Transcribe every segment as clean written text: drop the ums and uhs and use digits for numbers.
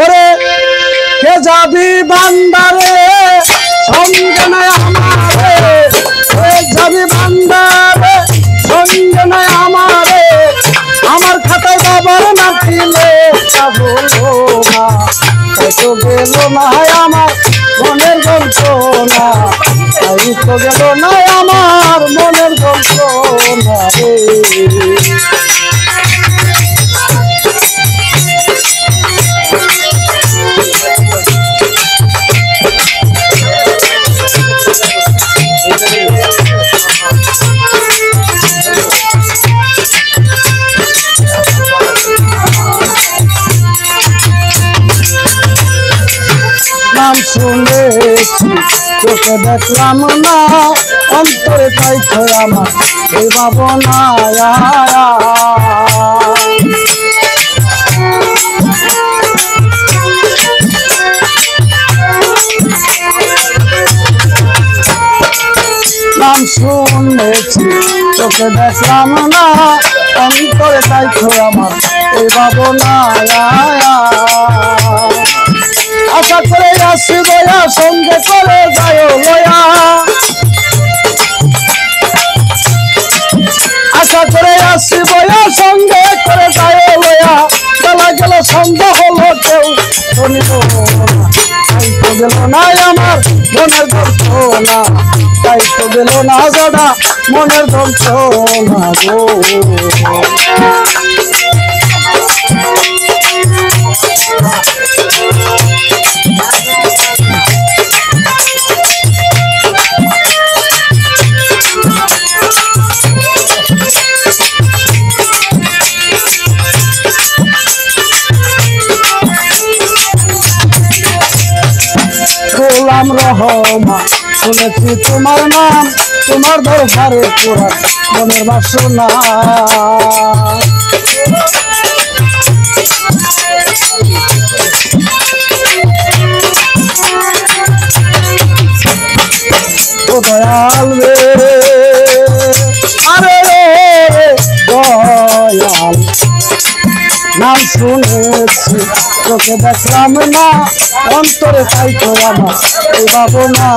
ওরে কে যাবি বান্দারে সঙ্গে নাই আমারে, ওরে যাবি বান্দারে সঙ্গে নাই আমারে, আমার খাতায় বাবার নাতি লেখা বলো না, তাই তো গেল না আমার মনের যন্ত্রণা, তাই তো গেল না আমার মনের যন্ত্রণা রে। নাম শুনেছি তোকে দেখলাম না, অন্তরে তাই তো আমার এই ভাবনা। নাম শুনেছি তোকে দেখলাম না, অন্তরে তাই তো আমার এই ভাবনা। আশা করে আসি বয়া সঙ্গে করে যায় লয়া, আশা করে আসি বয়া সঙ্গে করে যায় লয়া, চলা গেল সন্ধ্যা হলো কেউ শুনিল না, তাই তো গেল না আমার মনের যন্ত্রণা, তাই তো গেল না জোড়া মনের যন্ত্রণা গো। গোলাম রহমান শুনেছি তোমার নাম, তোমার দরবারে পুরা মনের বাসনা। ও দয়াল রে, আরে দয়াল নাম শুনেছি তোকে দেখলাম না, অন্তরে তাই তো আমার এই ভাবনা।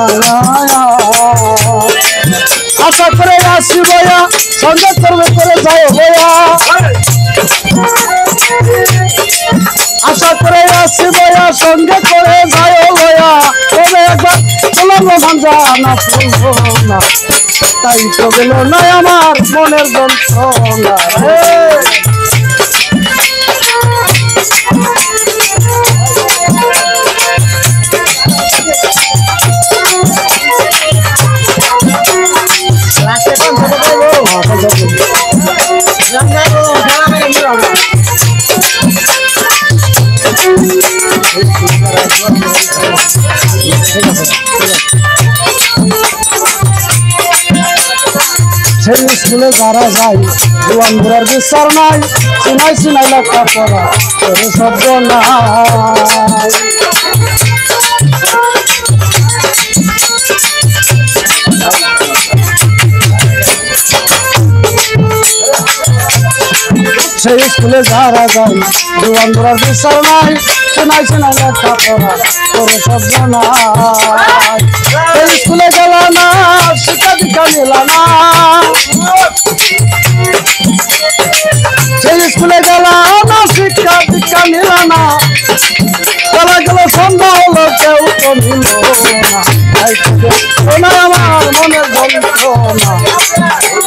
আশা করে আসি বয়া সঙ্গে করবে করে যায় বয়া, আশা করে আসি বয়া সঙ্গে করে যায় বয়া, তবে একবার চলো ভাঞ্জা না ফুলবো না, তাই তো গেল না আমার মনের যন্ত্রণা রে। সেই স্কুলে যারা যায় জোয়ান বুড়ার বিচার নাই, চিনাই চিনাই লেখা পড়া তোর শব্দ নাই। সেই স্কুলে যারা যায় জোয়ান বুড়ার বিচার নাই, চিনাই চিনাই লেখা পড়া তোর শব্দ নাই। সেই স্কুলে গেল না শিক্ষা দীক্ষা নিল না, সেই স্কুলে গেল না শিক্ষা দীক্ষা নিল না, চলা গেল সন্ধ্যা হলো কেউ তো নিল না, তাই তো গেল না আমার মনের যন্ত্রণা,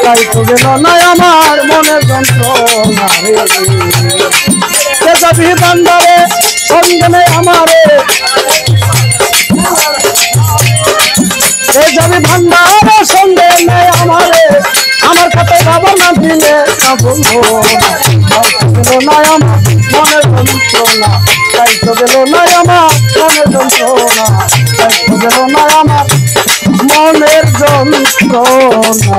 তাই তো গেল না আমার মনের যন্ত্রণা রে। কে যাবি বান্দারে সঙ্গে নেই আমারে, কে যাবি ভান্ডারে সঙ্গে নেই আমারে, আমার খাতায় বাবা না দিলে তা বলবো না, তাই তো গেল না আমার মনের যন্ত্রণা, তাই তো গেল না আমার মনের যন্ত্রণা, তাই তো গেল না আমার মনের যন্ত্রণা।